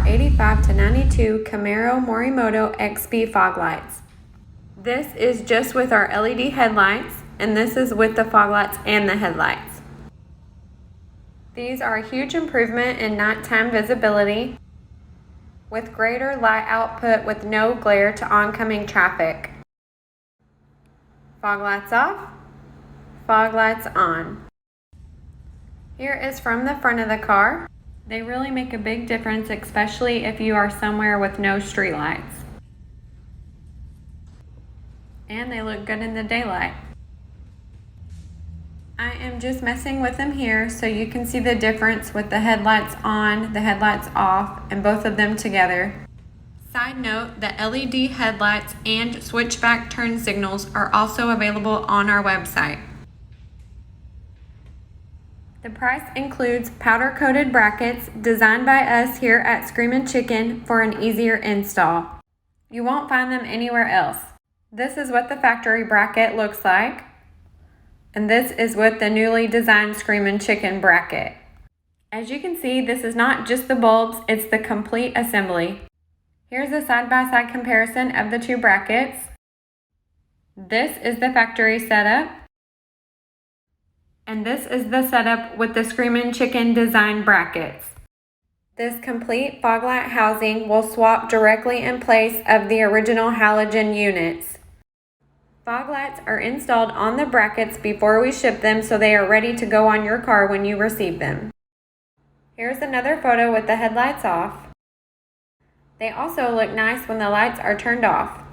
85 to 92 Camaro Morimoto XB fog lights. This is just with our LED headlights, and this is with the fog lights and the headlights. These are a huge improvement in nighttime visibility with greater light output with no glare to oncoming traffic. Fog lights off, fog lights on. Here is from the front of the car. They really make a big difference, especially if you are somewhere with no street lights. And they look good in the daylight. I am just messing with them here so you can see the difference with the headlights on, the headlights off, and both of them together. Side note, the LED headlights and switchback turn signals are also available on our website. The price includes powder-coated brackets designed by us here at Screamin' Chicken for an easier install. You won't find them anywhere else. This is what the factory bracket looks like, and this is what the newly designed Screamin' Chicken bracket. As you can see, this is not just the bulbs, it's the complete assembly. Here's a side-by-side comparison of the two brackets. This is the factory setup. And this is the setup with the Screamin' Chicken design brackets. This complete fog light housing will swap directly in place of the original halogen units. Fog lights are installed on the brackets before we ship them so they are ready to go on your car when you receive them. Here's another photo with the headlights off. They also look nice when the lights are turned off.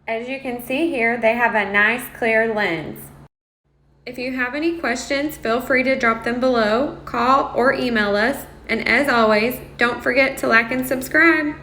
As you can see here, they have a nice clear lens. If you have any questions, feel free to drop them below, call or email us, and as always, don't forget to like and subscribe.